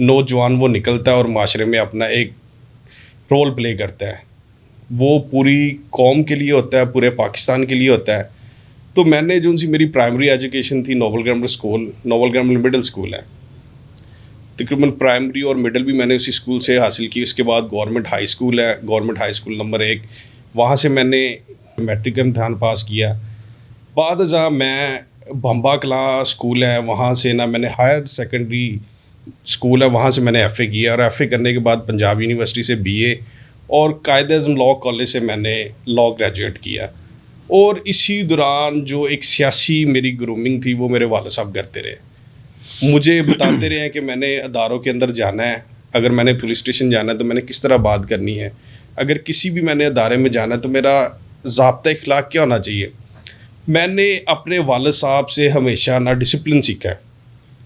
نوجوان وہ نکلتا ہے اور معاشرے میں اپنا ایک رول پلے کرتا ہے، وہ پوری قوم کے لیے ہوتا ہے، پورے پاکستان کے لیے ہوتا ہے. تو میں نے جو سی میری پرائمری ایجوکیشن تھی Nobel grammar school, Nobel grammar middle school ہے، تقریباً پرائمری اور مڈل بھی میں نے اسی اسکول سے حاصل کی. اس کے بعد گورنمنٹ ہائی اسکول ہے، گورنمنٹ ہائی اسکول نمبر 1، وہاں سے میں نے میٹرک کا امتحان پاس کیا. بعد ازاں میں بھمبا کلاں اسکول ہے وہاں سے نا میں نے ہائر سیکنڈری اسکول ہے وہاں سے میں نے ایف اے کیا، اور ایف اے کرنے کے بعد پنجاب یونیورسٹی سے بی اے، اور قائد اعظم لاء کالج سے میں نے لاء گریجویٹ کیا. اور اسی دوران جو ایک سیاسی میری گرومنگ تھی وہ میرے والد صاحب کرتے رہے، مجھے بتاتے رہے ہیں کہ میں نے اداروں کے اندر جانا ہے، اگر میں نے پولیس اسٹیشن جانا ہے تو میں نے کس طرح بات کرنی ہے، اگر کسی بھی میں نے ادارے میں جانا ہے تو میرا ضابطۂ اخلاق کیا ہونا چاہیے. میں نے اپنے والد صاحب سے ہمیشہ نا ڈسپلن سیکھا ہے،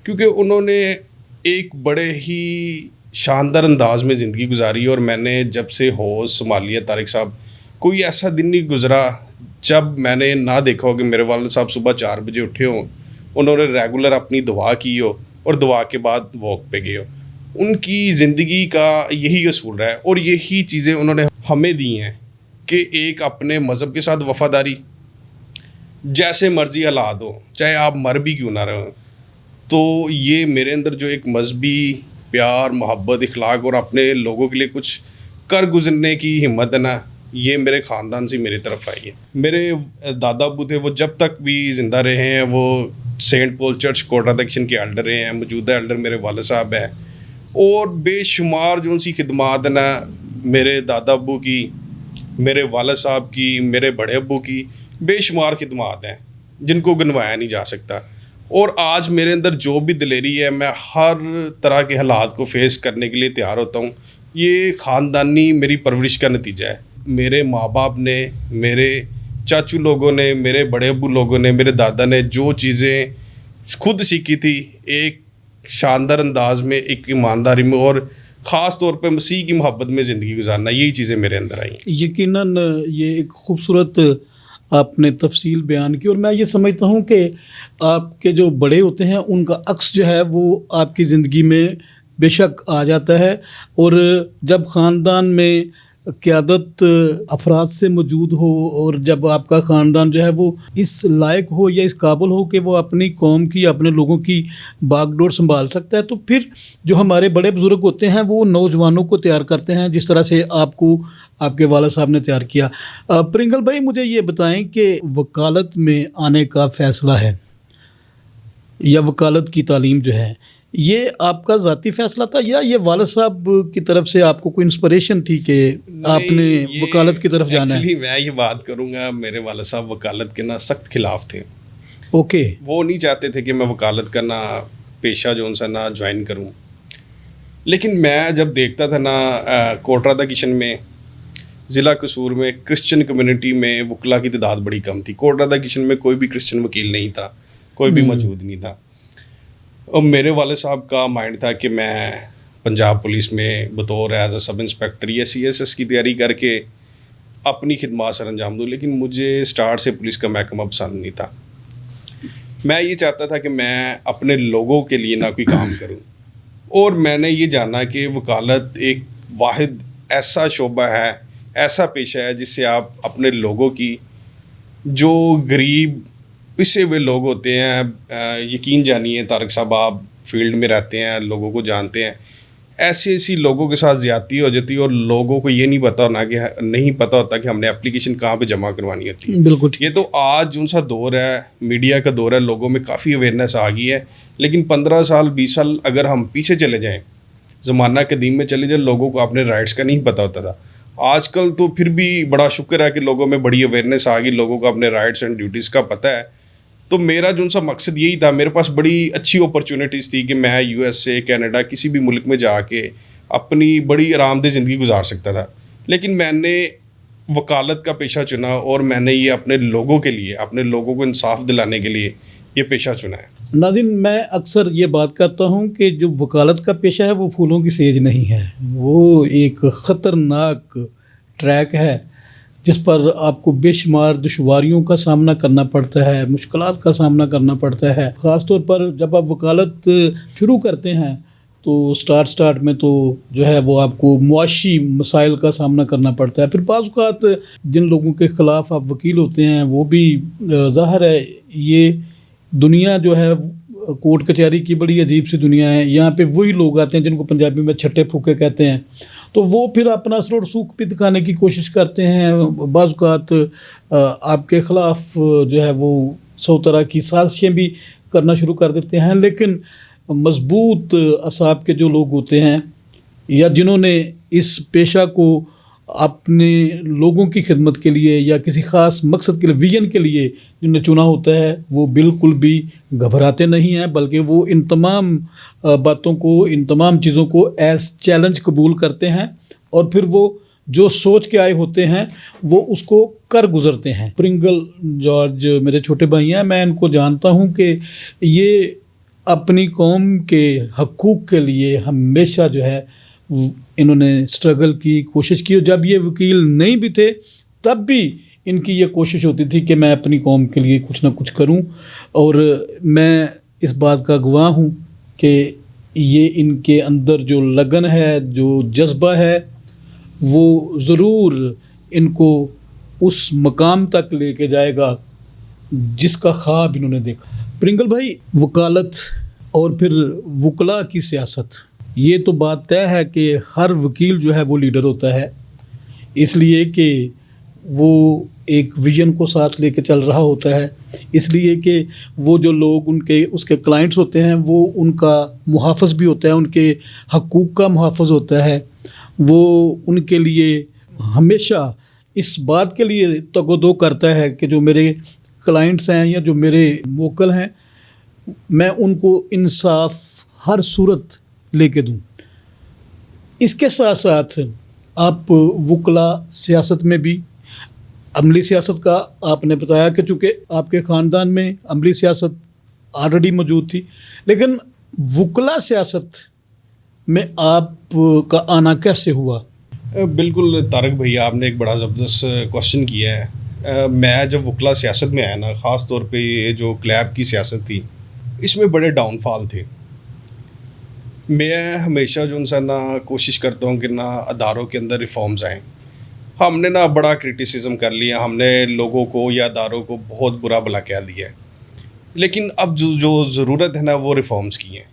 کیونکہ انہوں نے ایک بڑے ہی شاندار انداز میں زندگی گزاری. اور میں نے جب سے ہوش سنبھالی ہے طارق صاحب، کوئی ایسا دن نہیں گزرا جب میں نے نہ دیکھا ہو کہ میرے والد صاحب صبح 4 بجے اٹھے ہوں، انہوں نے ریگولر اپنی دعا کی ہو اور دعا کے بعد واک پہ گئے ہو. ان کی زندگی کا یہی اصول رہا ہے، اور یہی چیزیں انہوں نے ہمیں دی ہیں کہ ایک اپنے مذہب کے ساتھ وفاداری، جیسے مرضی حالات ہو، چاہے آپ مر بھی کیوں نہ رہے. تو یہ میرے اندر جو ایک مذہبی پیار، محبت، اخلاق اور اپنے لوگوں کے لیے کچھ کر گزرنے کی ہمت ہے نا، یہ میرے خاندان سے میری طرف آئی ہے. میرے دادا ابو تھے، وہ جب تک بھی زندہ رہے ہیں وہ سینٹ پول چرچ کوٹرا دکشن کے ایلڈر رہے ہیں. موجودہ ایلڈر میرے والد صاحب ہیں، اور بے شمار جو ان سی خدمات ہیں نا میرے دادا ابو کی، میرے والد صاحب کی، میرے بڑے ابو کی، بے شمار خدمات ہیں جن کو گنوایا نہیں جا سکتا. اور آج میرے اندر جو بھی دلیری ہے، میں ہر طرح کے حالات کو فیس کرنے کے لیے تیار ہوتا ہوں. یہ خاندانی میری پرورش کا نتیجہ ہے. میرے ماں باپ نے، میرے چاچو لوگوں نے، میرے بڑے ابو لوگوں نے، میرے دادا نے جو چیزیں خود سیکھی تھی ایک شاندار انداز میں، ایک ایمانداری میں، اور خاص طور پہ مسیح کی محبت میں زندگی گزارنا، یہی چیزیں میرے اندر آئیں. یقیناً یہ ایک خوبصورت آپ نے تفصیل بیان کی، اور میں یہ سمجھتا ہوں کہ آپ کے جو بڑے ہوتے ہیں ان کا عکس جو ہے وہ آپ کی زندگی میں بے شک آ جاتا ہے. اور جب خاندان میں قیادت افراد سے موجود ہو، اور جب آپ کا خاندان جو ہے وہ اس لائق ہو یا اس قابل ہو کہ وہ اپنی قوم کی، اپنے لوگوں کی باغ ڈور سنبھال سکتا ہے، تو پھر جو ہمارے بڑے بزرگ ہوتے ہیں وہ نوجوانوں کو تیار کرتے ہیں، جس طرح سے آپ کو آپ کے والد صاحب نے تیار کیا. پرنگل بھائی، مجھے یہ بتائیں کہ وکالت میں آنے کا فیصلہ ہے یا وکالت کی تعلیم جو ہے، یہ آپ کا ذاتی فیصلہ تھا یا یہ والد صاحب کی طرف سے آپ کو کوئی انسپریشن تھی کہ آپ نے وکالت کی طرف جانا ہے؟ ایکچولی میں یہ بات کروں گا، میرے والد صاحب وکالت کے نا سخت خلاف تھے. اوکے. وہ نہیں چاہتے تھے کہ میں وکالت کا نا پیشہ جو ان سے نا جوائن کروں. لیکن میں جب دیکھتا تھا نا کوٹرا دکشن میں، ضلع قصور میں، کرسچن کمیونٹی میں وکلا کی تعداد بڑی کم تھی. کوٹرا دکشن میں کوئی بھی کرسچن وکیل نہیں تھا، کوئی بھی موجود نہیں تھا. اور میرے والد صاحب کا مائنڈ تھا کہ میں پنجاب پولیس میں بطور ایز اے سب انسپیکٹر یا سی ایس ایس کی تیاری کر کے اپنی خدمات سر انجام دوں. لیکن مجھے اسٹارٹ سے پولیس کا محکمہ پسند نہیں تھا. میں یہ چاہتا تھا کہ میں اپنے لوگوں کے لیے نہ کوئی کام کروں. اور میں نے یہ جانا کہ وکالت ایک واحد ایسا شعبہ ہے، ایسا پیشہ ہے جس سے آپ اپنے لوگوں کی، جو غریب پسے ہوئے لوگ ہوتے ہیں، یقین جانیے طارق صاحب آپ فیلڈ میں رہتے ہیں، لوگوں کو جانتے ہیں، ایسی لوگوں کے ساتھ زیادتی ہو جاتی ہے، اور لوگوں کو یہ نہیں پتہ ہوتا کہ ہم نے اپلیکیشن کہاں پہ جمع کروانی ہوتی ہے. بالکل. یہ تو آج جون سا دور ہے، میڈیا کا دور ہے، لوگوں میں کافی اویئرنیس آ گئی ہے. لیکن 15 سال 20 سال اگر ہم پیچھے چلے جائیں، زمانہ قدیم میں چلے جائیں، لوگوں کو اپنے رائٹس کا نہیں پتہ ہوتا تھا. آج کل تو پھر بھی بڑا شکر ہے کہ لوگوں میں بڑی اویئرنیس آ گئی، لوگوں کو اپنے رائٹس اینڈ ڈیوٹیز کا پتہ ہے. تو میرا جو سا مقصد یہی تھا، میرے پاس بڑی اچھی اپرچونیٹیز تھی کہ میں یو ایس اے، کینیڈا، کسی بھی ملک میں جا کے اپنی بڑی آرام دہ زندگی گزار سکتا تھا. لیکن میں نے وکالت کا پیشہ چنا، اور میں نے یہ اپنے لوگوں کے لیے، اپنے لوگوں کو انصاف دلانے کے لیے یہ پیشہ چنا ہے. ناظرین، میں اکثر یہ بات کرتا ہوں کہ جو وکالت کا پیشہ ہے وہ پھولوں کی سیج نہیں ہے، وہ ایک خطرناک ٹریک ہے جس پر آپ کو بے شمار دشواریوں کا سامنا کرنا پڑتا ہے، مشکلات کا سامنا کرنا پڑتا ہے. خاص طور پر جب آپ وکالت شروع کرتے ہیں تو سٹارٹ میں تو جو ہے وہ آپ کو معاشی مسائل کا سامنا کرنا پڑتا ہے. پھر بعض اوقات جن لوگوں کے خلاف آپ وکیل ہوتے ہیں وہ بھی ظاہر ہے یہ دنیا جو ہے کورٹ کچہری کی بڑی عجیب سی دنیا ہے. یہاں پہ وہی لوگ آتے ہیں جن کو پنجابی میں چھٹے پھوکے کہتے ہیں, تو وہ پھر اپنا اثر و رسوخ بھی دکھانے کی کوشش کرتے ہیں. بعض اوقات آپ کے خلاف جو ہے وہ 100 طرح کی سازشیں بھی کرنا شروع کر دیتے ہیں. لیکن مضبوط اعصاب کے جو لوگ ہوتے ہیں یا جنہوں نے اس پیشہ کو اپنے لوگوں کی خدمت کے لیے یا کسی خاص مقصد کے لیے, ویژن کے لیے جنہوں نے چنا ہوتا ہے, وہ بالکل بھی گھبراتے نہیں ہیں, بلکہ وہ ان تمام باتوں کو, ان تمام چیزوں کو ایز چیلنج قبول کرتے ہیں اور پھر وہ جو سوچ کے آئے ہوتے ہیں وہ اس کو کر گزرتے ہیں. پرنگل جارج میرے چھوٹے بھائی ہیں, میں ان کو جانتا ہوں کہ یہ اپنی قوم کے حقوق کے لیے ہمیشہ جو ہے انہوں نے اسٹرگل کی, کوشش کی. اور جب یہ وکیل نہیں بھی تھے تب بھی ان کی یہ کوشش ہوتی تھی کہ میں اپنی قوم کے لیے کچھ نہ کچھ کروں. اور میں اس بات کا گواہ ہوں کہ یہ ان کے اندر جو لگن ہے, جو جذبہ ہے, وہ ضرور ان کو اس مقام تک لے کے جائے گا جس کا خواب انہوں نے دیکھا. پرنگل بھائی, وکالت اور پھر وکلاء کی سیاست, یہ تو بات طے ہے کہ ہر وکیل جو ہے وہ لیڈر ہوتا ہے, اس لیے کہ وہ ایک ویژن کو ساتھ لے کے چل رہا ہوتا ہے, اس لیے کہ وہ جو لوگ اس کے کلائنٹس ہوتے ہیں وہ ان کا محافظ بھی ہوتا ہے, ان کے حقوق کا محافظ ہوتا ہے. وہ ان کے لیے ہمیشہ اس بات کے لیے تگ و دو کرتا ہے کہ جو میرے کلائنٹس ہیں یا جو میرے موکل ہیں میں ان کو انصاف ہر صورت لے کے دوں. اس کے ساتھ ساتھ آپ وکلا سیاست میں بھی, عملی سیاست کا آپ نے بتایا کہ چونکہ آپ کے خاندان میں عملی سیاست آلریڈی موجود تھی, لیکن وکلا سیاست میں آپ کا آنا کیسے ہوا؟ بالکل طارق بھائی, آپ نے ایک بڑا زبردست کوشچن کیا ہے. میں جب وکلا سیاست میں آیا نا, خاص طور پہ یہ جو کلیب کی سیاست تھی اس میں بڑے ڈاؤن فال تھے. میں ہمیشہ جو انسان نا کوشش کرتا ہوں کہ نا اداروں کے اندر ریفارمز آئیں. ہم نے نا بڑا کرٹیسزم کر لیا, ہم نے لوگوں کو یا اداروں کو بہت برا بھلا کہہ دیا ہے, لیکن اب جو ضرورت ہے نا وہ ریفارمز کی ہیں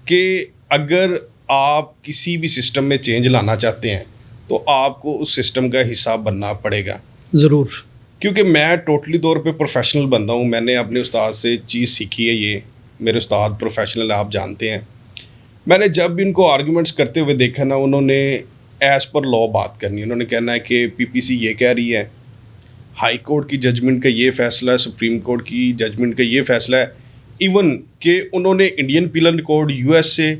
کہ اگر آپ کسی بھی سسٹم میں چینج لانا چاہتے ہیں تو آپ کو اس سسٹم کا حصہ بننا پڑے گا ضرور. کیونکہ میں ٹوٹلی طور پہ پروفیشنل بندہ ہوں, میں نے اپنے استاد سے چیز سیکھی ہے. یہ میرے استاد پروفیشنل آپ جانتے ہیں. میں نے جب بھی ان کو آرگیومنٹس کرتے ہوئے دیکھا نا, انہوں نے ایز پر لا بات کرنی. انہوں نے کہنا ہے کہ پی پی سی یہ کہہ رہی ہے, ہائی کورٹ کی ججمنٹ کا یہ فیصلہ ہے, سپریم کورٹ کی ججمنٹ کا یہ فیصلہ ہے. ایون کہ انہوں نے Indian penal code U S سے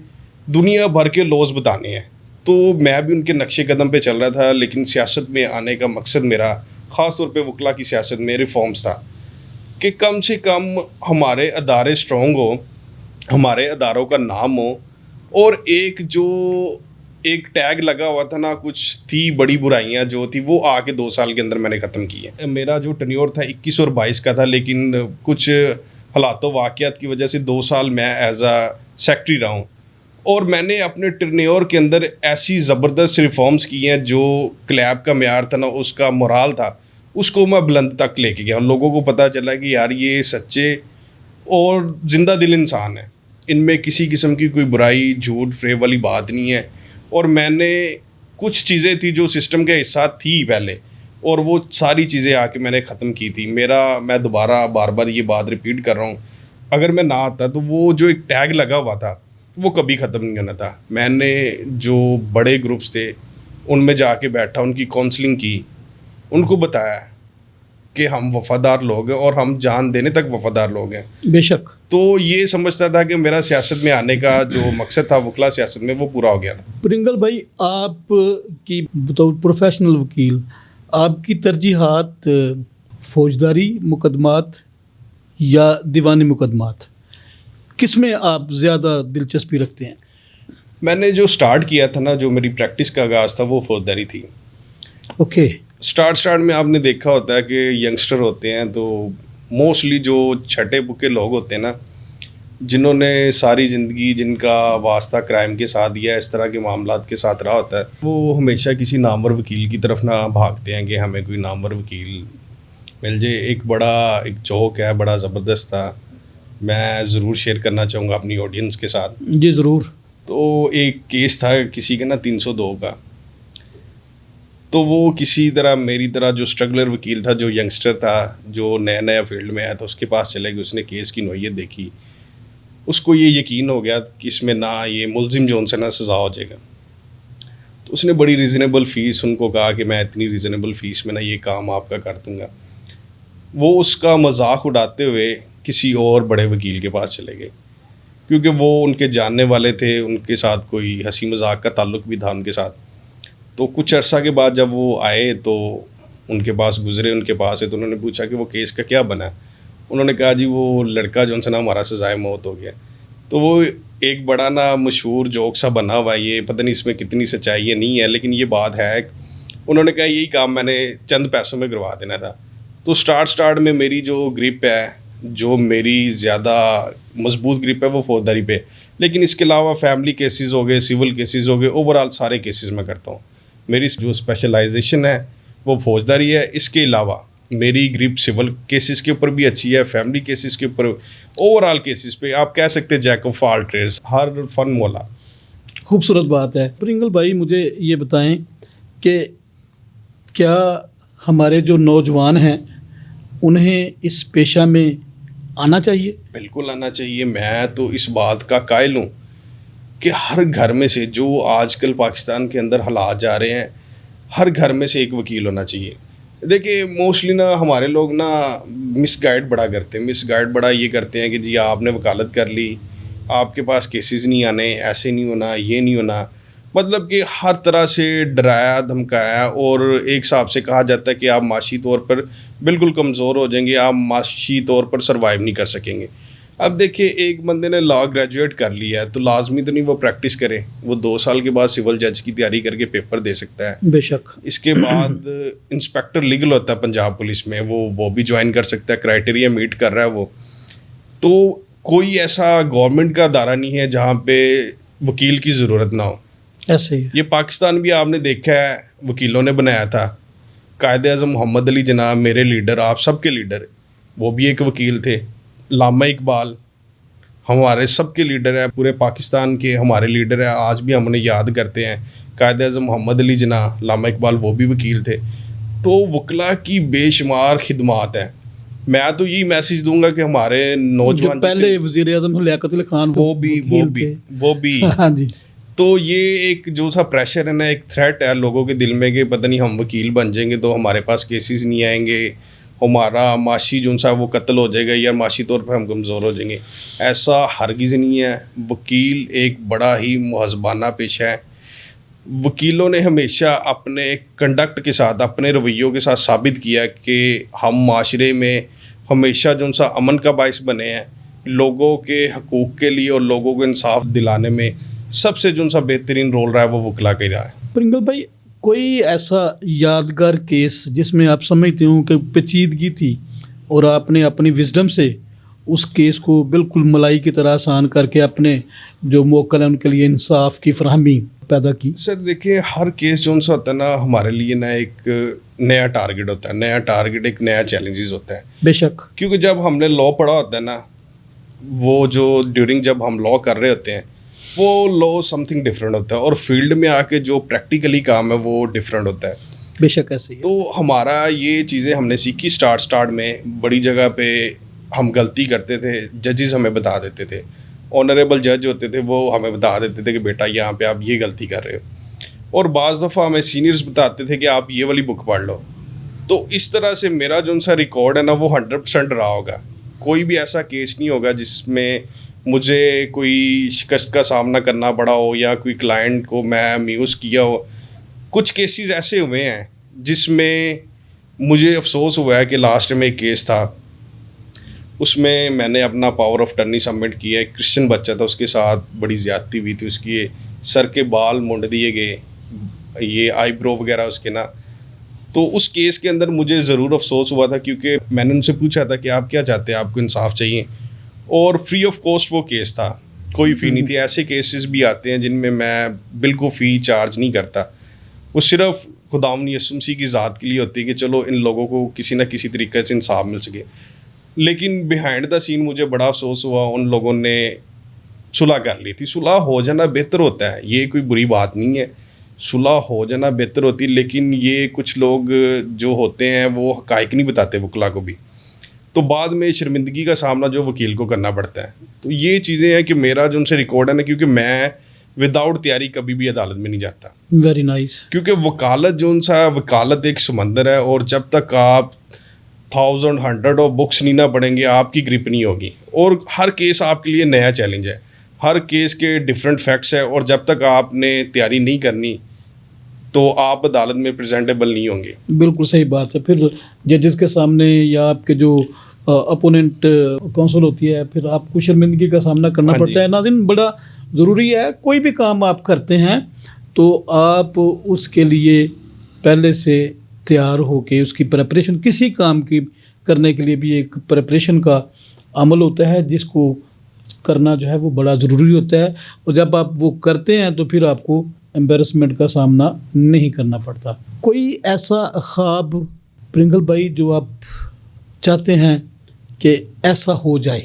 دنیا بھر کے لاز بتانے ہیں. تو میں بھی ان کے نقش قدم پہ چل رہا تھا, لیکن سیاست میں آنے کا مقصد میرا خاص طور پہ وکلا کی سیاست میں ریفارمز تھا کہ کم سے کم ہمارے ادارے اسٹرانگ ہو, ہمارے اداروں کا نام ہو, اور ایک ٹیگ لگا ہوا تھا نا, کچھ تھی بڑی برائیاں جو تھی وہ آ کے 2 سال کے اندر میں نے ختم کی ہے. میرا جو ٹینیور تھا 21 اور 22 کا تھا, لیکن کچھ حالات و واقعات کی وجہ سے 2 سال میں ایز اے سیکٹری رہا ہوں, اور میں نے اپنے ٹرنیور کے اندر ایسی زبردست ریفارمز کی ہیں جو کلیب کا معیار تھا نا, اس کا مورال تھا, اس کو میں بلند تک لے کے گیا. لوگوں کو پتہ چلا کہ یار یہ سچے اور زندہ دل انسان ہیں, ان میں کسی قسم کی کوئی برائی, جھوٹ, فریب والی بات نہیں ہے. اور میں نے کچھ چیزیں تھی جو سسٹم کے حصہ تھی پہلے, اور وہ ساری چیزیں آ کے میں نے ختم کی تھی. میں دوبارہ بار بار یہ بات ریپیٹ کر رہا ہوں, اگر میں نہ آتا تو وہ جو ایک ٹیگ لگا ہوا تھا وہ کبھی ختم نہیں ہونا تھا. میں نے جو بڑے گروپس تھے ان میں جا کے بیٹھا, ان کی کاؤنسلنگ کی, ان کو بتایا کہ ہم وفادار لوگ ہیں اور ہم جان دینے تک وفادار لوگ ہیں. بے شک. تو یہ سمجھتا تھا کہ میرا سیاست میں آنے کا جو مقصد تھا وکلا سیاست میں, وہ پورا ہو گیا تھا. پرنگل بھائی, آپ کی بطور پروفیشنل وکیل آپ کی ترجیحات فوجداری مقدمات یا دیوانی مقدمات, کس میں آپ زیادہ دلچسپی رکھتے ہیں؟ میں نے جو سٹارٹ کیا تھا نا, جو میری پریکٹس کا آغاز تھا وہ فوجداری تھی. اوکے. سٹارٹ میں آپ نے دیکھا ہوتا ہے کہ ینگسٹر ہوتے ہیں تو موسٹلی جو چھٹے پکے لوگ ہوتے ہیں نا, جنہوں نے ساری زندگی جن کا واسطہ کرائم کے ساتھ یا اس طرح کے معاملات کے ساتھ رہا ہوتا ہے، وہ ہمیشہ کسی نامور وکیل کی طرف نہ بھاگتے ہیں کہ ہمیں کوئی نامور وکیل مل جائے۔ ایک جوک ہے، بڑا زبردست تھا، میں ضرور شیئر کرنا چاہوں گا اپنی آڈینس کے ساتھ۔ جی ضرور۔ تو ایک کیس تھا کسی کا نا 302 کا، تو وہ کسی طرح میری طرح جو اسٹرگلر وکیل تھا، جو ینگسٹر تھا، جو نیا فیلڈ میں آیا تھا، اس کے پاس چلے گئے۔ اس نے کیس کی نوعیت دیکھی، اس کو یہ یقین ہو گیا کہ اس میں نہ یہ ملزم جو ان سے نہ سزا ہو جائے گا، تو اس نے بڑی ریزنیبل فیس ان کو کہا کہ میں اتنی ریزنیبل فیس میں نا یہ کام آپ کا کر دوں گا۔ وہ اس کا مذاق اڑاتے ہوئے کسی اور بڑے وکیل کے پاس چلے گئے، کیونکہ وہ ان کے جاننے والے تھے، ان کے ساتھ کوئی ہنسی مذاق کا تعلق بھی تھا ان کے ساتھ۔ تو کچھ عرصہ کے بعد جب وہ آئے تو ان کے پاس گزرے، ان کے پاس ہے، تو انہوں نے پوچھا کہ وہ کیس کا کیا بنا۔ انہوں نے کہا جی وہ لڑکا جو ان سے نا ہمارا سزائے موت ہو گیا۔ تو وہ ایک بڑا نا مشہور جوک سا بنا ہوا ہے، یہ پتہ نہیں اس میں کتنی سچائی ہے نہیں ہے، لیکن یہ بات ہے۔ انہوں نے کہا یہی کام میں نے چند پیسوں میں کروا دینا تھا۔ تو سٹارٹ میں میری جو گرپ ہے، جو میری زیادہ مضبوط گرپ ہے، وہ فوجداری پہ، لیکن اس کے علاوہ فیملی کیسز ہو گئے، سول کیسز ہو گئے، اوورآل سارے کیسز میں کرتا ہوں۔ میری جو اسپیشلائزیشن ہے وہ فوجداری ہے۔ اس کے علاوہ میری گرپ سول کیسز کے اوپر بھی اچھی ہے، فیملی کیسز کے اوپر، اوورآل کیسز پہ آپ کہہ سکتے ہیں جیک آف آل ٹریڈز، ہر فن مولا۔ خوبصورت بات ہے۔ پرنگل بھائی مجھے یہ بتائیں کہ کیا ہمارے جو نوجوان ہیں انہیں اس پیشہ میں آنا چاہیے؟ بالکل آنا چاہیے۔ میں تو اس بات کا قائل ہوں کہ ہر گھر میں سے، جو آج کل پاکستان کے اندر حالات جا رہے ہیں، ہر گھر میں سے ایک وکیل ہونا چاہیے۔ دیکھیں موسٹلی نا ہمارے لوگ نا مس گائیڈ بڑا کرتے ہیں، مس گائیڈ بڑا یہ کرتے ہیں کہ جی آپ نے وکالت کر لی، آپ کے پاس کیسز نہیں آنے، ایسے نہیں ہونا، یہ نہیں ہونا، مطلب کہ ہر طرح سے ڈرایا دھمکایا، اور ایک حساب سے کہا جاتا ہے کہ آپ معاشی طور پر بالکل کمزور ہو جائیں گے، آپ معاشی طور پر سروائیو نہیں کر سکیں گے۔ اب دیکھیں ایک بندے نے لا گریجویٹ کر لیا ہے تو لازمی تو نہیں وہ پریکٹس کرے، وہ 2 سال کے بعد سول جج کی تیاری کر کے پیپر دے سکتا ہے۔ بے شک۔ اس کے بعد انسپیکٹر لیگل ہوتا ہے پنجاب پولیس میں، وہ بھی جوائن کر سکتا ہے، کرائٹیریا میٹ کر رہا ہے وہ۔ تو کوئی ایسا گورنمنٹ کا ادارہ نہیں ہے جہاں پہ وکیل کی ضرورت نہ ہو۔ ایسے ہی یہ پاکستان بھی آپ نے دیکھا ہے وکیلوں نے بنایا تھا۔ قائد اعظم محمد علی جناح، میرے لیڈر، آپ سب کے لیڈر، وہ بھی ایک وکیل تھے۔ علامہ اقبال ہمارے سب کے لیڈر ہیں، پورے پاکستان کے ہمارے لیڈر ہیں، آج بھی ہم انہیں یاد کرتے ہیں۔ قائد اعظم محمد علی جناح، علامہ اقبال، وہ بھی وکیل تھے۔ تو وکلا کی بے شمار خدمات ہیں۔ میں تو یہی میسیج دوں گا کہ ہمارے نوجوان، جو پہلے وزیر اعظم لیاقت علی خان وہ بھی ہاں جی۔ تو یہ ایک جو سا پریشر ہے نا، ایک تھریٹ ہے لوگوں کے دل میں کہ پتہ نہیں ہم وکیل بن جائیں گے تو ہمارے پاس کیسز نہیں آئیں گے، ہمارا معاشی جو سا وہ قتل ہو جائے گا یا معاشی طور پر ہم کمزور ہو جائیں گے۔ ایسا ہرگز نہیں ہے۔ وکیل ایک بڑا ہی مہذبانہ پیشہ ہے۔ وکیلوں نے ہمیشہ اپنے کنڈکٹ کے ساتھ، اپنے رویوں کے ساتھ ثابت کیا کہ ہم معاشرے میں ہمیشہ جو سا امن کا باعث بنے ہیں، لوگوں کے حقوق کے لیے اور لوگوں کو انصاف دلانے میں سب سے جو سا بہترین رول رہا ہے وہ وکلا کا ہی رہا ہے۔ پرنگل بھائی کوئی ایسا یادگار کیس جس میں آپ سمجھتے ہوں کہ پیچیدگی تھی اور آپ نے اپنی وزڈم سے اس کیس کو بالکل ملائی کی طرح آسان کر کے اپنے جو موکل ہیں ان کے لیے انصاف کی فراہمی پیدا کی؟ سر دیکھیں ہر کیس جو سا ہوتا ہے نا ہمارے لیے نا ایک نیا ٹارگٹ ہوتا ہے، نیا ٹارگٹ ایک نیا چیلنجز ہوتا ہے۔ بے شک۔ کیونکہ جب ہم نے لا پڑھا ہوتا ہے نا، وہ جو ڈیورنگ جب ہم لا کر رہے ہوتے ہیں وہ لا سم تھنگ ڈفرینٹ ہوتا ہے، اور فیلڈ میں آ کے جو پریکٹیکلی کام ہے وہ ڈفرینٹ ہوتا ہے۔ بے شک ایسے ہی۔ تو ہمارا یہ چیزیں ہم نے سیکھی اسٹارٹ میں، بڑی جگہ پہ ہم غلطی کرتے تھے، ججز ہمیں بتا دیتے تھے، آنریبل جج ہوتے تھے وہ ہمیں بتا دیتے تھے کہ بیٹا یہاں پہ آپ یہ غلطی کر رہے ہو، اور بعض دفعہ ہمیں سینئرز بتاتے تھے کہ آپ یہ والی بک پڑھ لو۔ تو اس طرح سے میرا جو سا ریکارڈ ہے نا وہ 100% رہا ہوگا۔ کوئی بھی ایسا کیس نہیں ہوگا جس میں مجھے کوئی شکست کا سامنا کرنا پڑا ہو یا کوئی کلائنٹ کو میں میوز کیا ہو۔ کچھ کیسز ایسے ہوئے ہیں جس میں مجھے افسوس ہوا ہے کہ لاسٹ میں ایک کیس تھا، اس میں نے اپنا پاور آف ٹرنی سبمٹ کیا، ایک کرسچن بچہ تھا، اس کے ساتھ بڑی زیادتی ہوئی تھی، اس کی سر کے بال مونڈ دیے گئے، یہ آئی برو وغیرہ اس کے نا۔ تو اس کیس کے اندر مجھے ضرور افسوس ہوا تھا، کیونکہ میں نے ان سے پوچھا تھا کہ آپ کیا چاہتے ہیں، آپ کو انصاف چاہیے؟ اور فری آف کاسٹ وہ کیس تھا, کوئی فی نہیں تھی. ایسے کیسز بھی آتے ہیں جن میں بالکل فی چارج نہیں کرتا, وہ صرف خداوند یسوع مسیح کی ذات کے لیے ہوتی ہے کہ چلو ان لوگوں کو کسی نہ کسی طریقے سے انصاف مل سکے. لیکن بیہائنڈ دا سین مجھے بڑا افسوس ہوا, ان لوگوں نے صلح کر لی تھی. صلح ہو جانا بہتر ہوتا ہے, یہ کوئی بری بات نہیں ہے, صلح ہو جانا بہتر ہوتی, لیکن یہ کچھ لوگ جو ہوتے ہیں وہ حقائق نہیں بتاتے وکلا کو بھی, تو بعد میں شرمندگی کا سامنا جو وکیل کو کرنا پڑتا ہے. تو یہ چیزیں ہیں کہ میرا جو ان سے ریکارڈ ہے نا, کیونکہ میں وداؤٹ تیاری کبھی بھی عدالت میں نہیں جاتا. Very nice. کیونکہ وکالت جو ان سا وکالت ایک سمندر ہے, اور جب تک آپ 100 اور بکس نہیں نہ پڑھیں گے آپ کی گرپ نہیں ہوگی. اور ہر کیس آپ کے لیے نیا چیلنج ہے, ہر کیس کے ڈفرینٹ فیکٹس ہے, اور جب تک آپ نے تیاری نہیں کرنی تو آپ عدالت میں پریزنٹیبل نہیں ہوں گے. بالکل صحیح بات ہے. پھر ججز کے سامنے یا آپ کے جو اپوننٹ کونسل ہوتی ہے, پھر آپ کو شرمندگی کا سامنا کرنا پڑتا ہے. ناظرین, بڑا ضروری ہے کوئی بھی کام آپ کرتے ہیں تو آپ اس کے لیے پہلے سے تیار ہو کے اس کی پریپریشن, کسی کام کی کرنے کے لیے بھی ایک پریپریشن کا عمل ہوتا ہے جس کو کرنا جو ہے وہ بڑا ضروری ہوتا ہے. اور جب آپ وہ کرتے ہیں تو پھر آپ کو امبیرسمنٹ کا سامنا نہیں کرنا پڑتا. کوئی ایسا خواب پرنگل بھائی جو آپ چاہتے ہیں کہ ایسا ہو جائے؟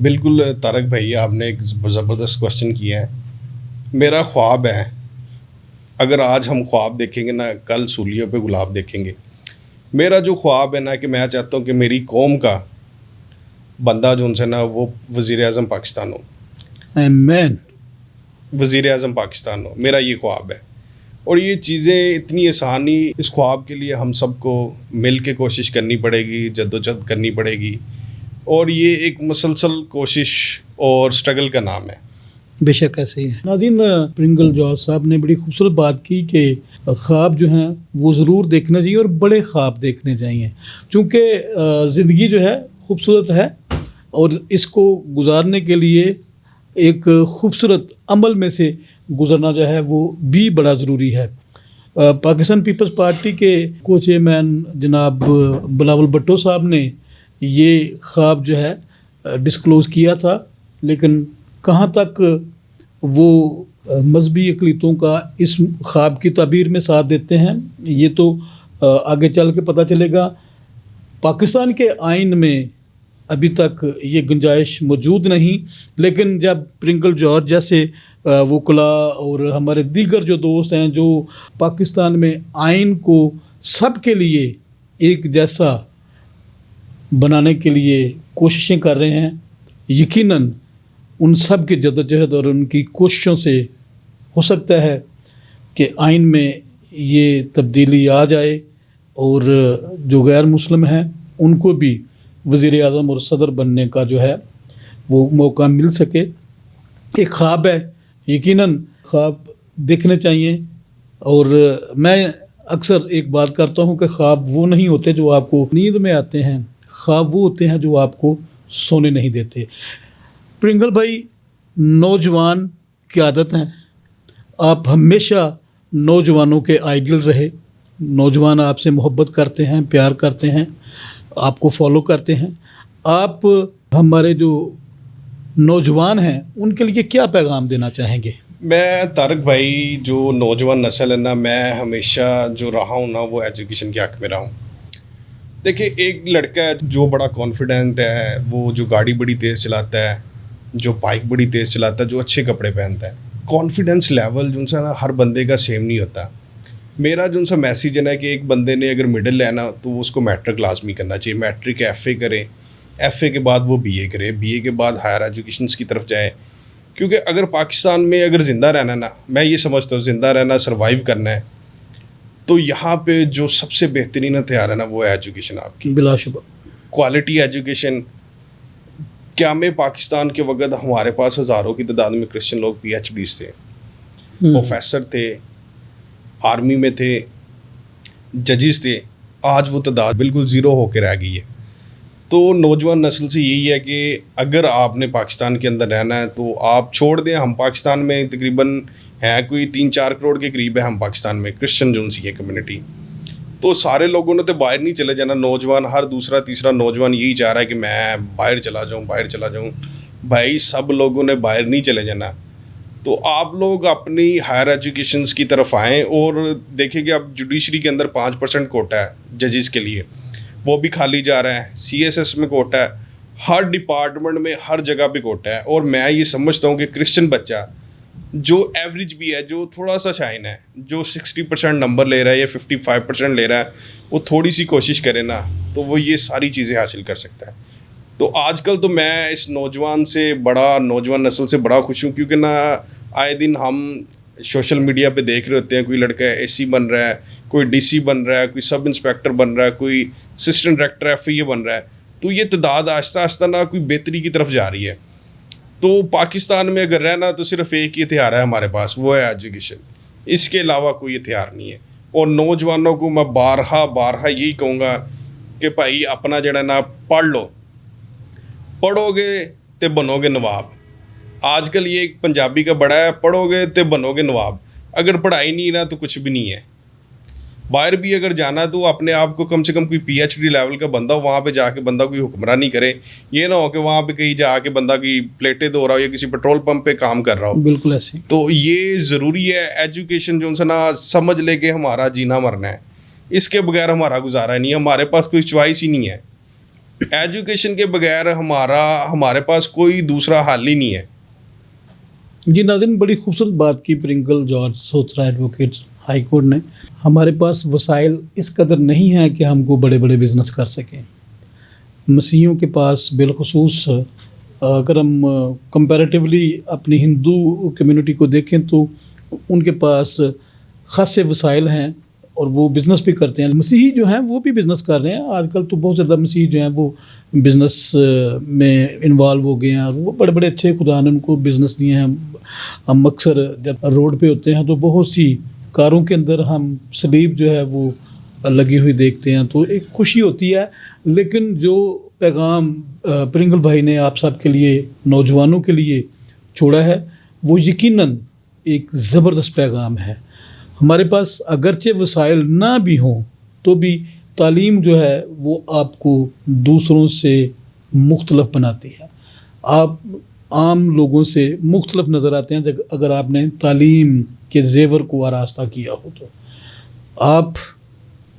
بالکل طارق بھائی, آپ نے ایک زبردست کوشچن کیا ہے. میرا خواب ہے, اگر آج ہم خواب دیکھیں گے نا, کل سولیوں پہ گلاب دیکھیں گے. میرا جو خواب ہے نا, کہ میں چاہتا ہوں کہ میری قوم کا بندہ جو ان سے نا وہ وزیر اعظم پاکستان ہو. آمین. وزیر اعظم پاکستان ہو, میرا یہ خواب ہے. اور یہ چیزیں اتنی آسان نہیں, اس خواب کے لیے ہم سب کو مل کے کوشش کرنی پڑے گی, جدوجہد کرنی پڑے گی, اور یہ ایک مسلسل کوشش اور سٹرگل کا نام ہے. بے شک ایسے ہی ہے. ناظرین, پرنگل جوہر صاحب نے بڑی خوبصورت بات کی کہ خواب جو ہیں وہ ضرور دیکھنا چاہیے, اور بڑے خواب دیکھنے چاہیے, چونکہ زندگی جو ہے خوبصورت ہے, اور اس کو گزارنے کے لیے ایک خوبصورت عمل میں سے گزرنا جو ہے وہ بھی بڑا ضروری ہے. پاکستان پیپلز پارٹی کے کو چیئرمین جناب بلاول بھٹو صاحب نے یہ خواب جو ہے ڈسکلوز کیا تھا, لیکن کہاں تک وہ مذہبی اقلیتوں کا اس خواب کی تعبیر میں ساتھ دیتے ہیں یہ تو آگے چل کے پتہ چلے گا. پاکستان کے آئین میں ابھی تک یہ گنجائش موجود نہیں, لیکن جب پرنگل جوہر جیسے وکلا اور ہمارے دیگر جو دوست ہیں جو پاکستان میں آئین کو سب کے لیے ایک جیسا بنانے کے لیے کوششیں کر رہے ہیں, یقیناً ان سب کی جدوجہد اور ان کی کوششوں سے ہو سکتا ہے کہ آئین میں یہ تبدیلی آ جائے, اور جو غیر مسلم ہیں ان کو بھی وزیر اعظم اور صدر بننے کا جو ہے وہ موقع مل سکے. ایک خواب ہے, یقیناً خواب دیکھنے چاہیے. اور میں اکثر ایک بات کرتا ہوں کہ خواب وہ نہیں ہوتے جو آپ کو نیند میں آتے ہیں, خواب وہ ہوتے ہیں جو آپ کو سونے نہیں دیتے. پرنگل بھائی, نوجوان کی عادت ہیں, آپ ہمیشہ نوجوانوں کے آئیڈیل رہے, نوجوان آپ سے محبت کرتے ہیں, پیار کرتے ہیں, آپ کو فالو کرتے ہیں. آپ ہمارے جو نوجوان ہیں ان کے لیے کیا پیغام دینا چاہیں گے؟ میں طارق بھائی, جو نوجوان نسل ہے نا, میں ہمیشہ جو رہا ہوں نا وہ ایجوکیشن کے حق میں رہا ہوں. دیکھیں, ایک لڑکا ہے جو بڑا کانفیڈنٹ ہے, وہ جو گاڑی بڑی تیز چلاتا ہے, جو بائک بڑی تیز چلاتا ہے, جو اچھے کپڑے پہنتا ہے, کانفیڈنس لیول جو ان سے نا ہر بندے کا سیم نہیں ہوتا. میرا جو ان سے میسیج ہے نا کہ ایک بندے نے اگر مڈل لینا تو اس کو میٹرک لازمی کرنا چاہیے. میٹرک ایف اے کرے, ایف اے کے بعد وہ بی اے کرے, بی اے کے بعد ہائر ایجوکیشنس کی طرف جائے. کیونکہ اگر پاکستان میں اگر زندہ رہنا نا, میں یہ سمجھتا ہوں زندہ رہنا, سروائیو کرنا ہے, تو یہاں پہ جو سب سے بہترین ہتھیار ہے نا وہ ہے ایجوکیشن آپ کی. بلا شبہ کوالٹی ایجوکیشن. قیام پاکستان کے وقت ہمارے پاس ہزاروں کی تعداد میں کرسچن لوگ پی ایچ ڈیز تھے, پروفیسر تھے, آرمی میں تھے, ججز تھے. آج وہ تعداد بالکل زیرو ہو کے رہ گئی ہے. تو نوجوان نسل سے یہی ہے کہ اگر آپ نے پاکستان کے اندر رہنا ہے تو آپ چھوڑ دیں. ہم پاکستان میں تقریباً ہے کوئی 3-4 کروڑ کے قریب ہے ہم پاکستان میں کرسچن جو سی ہے کمیونٹی. تو سارے لوگوں نے تو باہر نہیں چلے جانا. نوجوان ہر دوسرا تیسرا نوجوان یہی چاہ رہا ہے کہ میں باہر چلا جاؤں. بھائی سب لوگوں نے باہر نہیں چلے جانا. تو آپ لوگ اپنی ہائر ایجوکیشنز کی طرف آئیں اور دیکھیں کہ اب جوڈیشری کے اندر 5% کوٹا ہے ججز کے لیے, وہ بھی خالی جا رہا ہے. CSS میں کوٹا ہے, ہر ڈپارٹمنٹ میں ہر جگہ پہ کوٹا ہے. اور میں یہ سمجھتا ہوں کہ کرسچن بچہ جو ایوریج بھی ہے, جو تھوڑا سا شائن ہے, جو 60% نمبر لے رہا ہے یا 55% لے رہا ہے, وہ تھوڑی سی کوشش کرے نا تو وہ یہ ساری چیزیں حاصل کر سکتا ہے. تو آج کل تو میں اس نوجوان نسل سے بڑا خوش ہوں, کیونکہ نا آئے دن ہم سوشل میڈیا پہ دیکھ رہے ہوتے ہیں, کوئی لڑکا AC بن رہا ہے, کوئی DC بن رہا ہے, کوئی سب انسپیکٹر بن رہا ہے, کوئی اسسٹنٹ ڈائریکٹر FIA بن رہا ہے. تو یہ تعداد آہستہ آہستہ نا کوئی بہتری کی طرف جا رہی ہے. تو پاکستان میں اگر رہنا تو صرف ایک ہی ہتھیار ہے ہمارے پاس, وہ ہے ایجوکیشن. اس کے علاوہ کوئی ہتھیار نہیں ہے. اور نوجوانوں کو میں بارہا یہی کہوں گا کہ بھائی اپنا جڑا نا پڑھ لو, پڑھو گے تے بنو گے نواب. آج کل یہ ایک پنجابی کا بڑا ہے, پڑھو گے تے بنو گے نواب. اگر پڑھائی نہیں نا تو کچھ بھی نہیں ہے. باہر بھی اگر جانا تو اپنے آپ کو کم سے کم کوئی PhD لیول کا بندہ, وہاں پہ جا کے بندہ کوئی حکمرانی کرے. یہ نہ ہو کہ وہاں پہ کہیں جا کے بندہ کی پلیٹیں دھو رہا ہو یا کسی پیٹرول پمپ پہ کام کر رہا ہو. بالکل ایسے. تو یہ ضروری ہے ایجوکیشن جو سے نا سمجھ لے کے ہمارا جینا مرنا ہے. اس کے بغیر ہمارا گزارا نہیں ہے. ہمارے پاس کوئی چوائس ہی نہیں ہے. ایجوکیشن کے بغیر ہمارے پاس کوئی دوسرا حل ہی نہیں ہے. جی ناظرین, بڑی خوبصورت بات کی پرنگل جارج سوترا ایڈوکیٹس ہائی کورٹ نے. ہمارے پاس وسائل اس قدر نہیں ہیں کہ ہم کو بڑے بڑے بزنس کر سکیں. مسیحیوں کے پاس بالخصوص اگر ہم کمپیریٹیولی اپنی ہندو کمیونٹی کو دیکھیں تو ان کے پاس خاصے وسائل ہیں اور وہ بزنس بھی کرتے ہیں. مسیحی جو ہیں وہ بھی بزنس کر رہے ہیں. آج کل تو بہت زیادہ مسیحی جو ہیں وہ بزنس میں انوالو ہو گئے ہیں اور وہ بڑے بڑے اچھے خدا نے ان کو بزنس دیے ہیں. ہم اکثر جب روڈ پہ ہوتے ہیں تو بہت سی کاروں کے اندر ہم سلیب جو ہے وہ لگی ہوئی دیکھتے ہیں, تو ایک خوشی ہوتی ہے. لیکن جو پیغام پرنگل بھائی نے آپ سب کے لیے, نوجوانوں کے لیے چھوڑا ہے, وہ یقیناً ایک زبردست پیغام ہے. ہمارے پاس اگرچہ وسائل نہ بھی ہوں تو بھی تعلیم جو ہے وہ آپ کو دوسروں سے مختلف بناتی ہے. آپ عام لوگوں سے مختلف نظر آتے ہیں اگر آپ نے تعلیم کے زیور کو آراستہ کیا ہو. تو آپ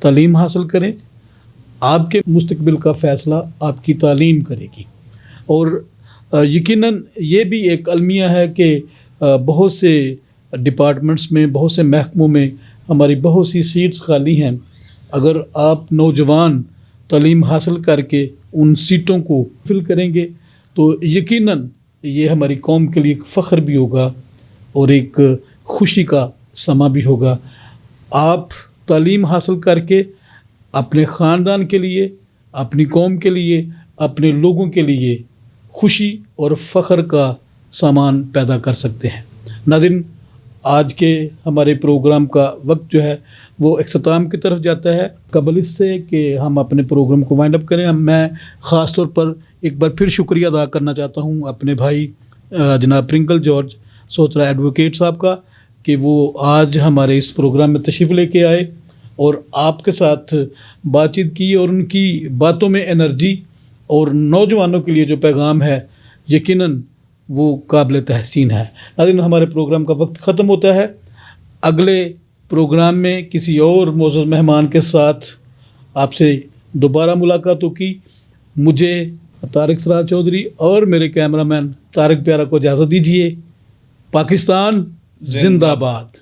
تعلیم حاصل کریں, آپ کے مستقبل کا فیصلہ آپ کی تعلیم کرے گی. اور یقیناً یہ بھی ایک المیہ ہے کہ بہت سے ڈپارٹمنٹس میں, بہت سے محکموں میں ہماری بہت سی سیٹس خالی ہیں. اگر آپ نوجوان تعلیم حاصل کر کے ان سیٹوں کو فل کریں گے تو یقیناً یہ ہماری قوم کے لیے ایک فخر بھی ہوگا اور ایک خوشی کا سما بھی ہوگا. آپ تعلیم حاصل کر کے اپنے خاندان کے لیے, اپنی قوم کے لیے, اپنے لوگوں کے لیے خوشی اور فخر کا سامان پیدا کر سکتے ہیں. ناظرین, آج کے ہمارے پروگرام کا وقت جو ہے وہ اختتام کی طرف جاتا ہے. قبل اس سے کہ ہم اپنے پروگرام کو وائنڈ اپ کریں, میں خاص طور پر ایک بار پھر شکریہ ادا کرنا چاہتا ہوں اپنے بھائی جناب پرنگل جارج سوترا ایڈوکیٹ صاحب کا کہ وہ آج ہمارے اس پروگرام میں تشریف لے کے آئے اور آپ کے ساتھ بات چیت کی, اور ان کی باتوں میں انرجی اور نوجوانوں کے لیے جو پیغام ہے یقیناً وہ قابل تحسین ہے. ناظرین, ہمارے پروگرام کا وقت ختم ہوتا ہے. اگلے پروگرام میں کسی اور معزز مہمان کے ساتھ آپ سے دوبارہ ملاقات ہوگی. مجھے طارق سراج چودھری اور میرے کیمرہ مین طارق پیارا کو اجازت دیجیے. پاکستان زندہ باد.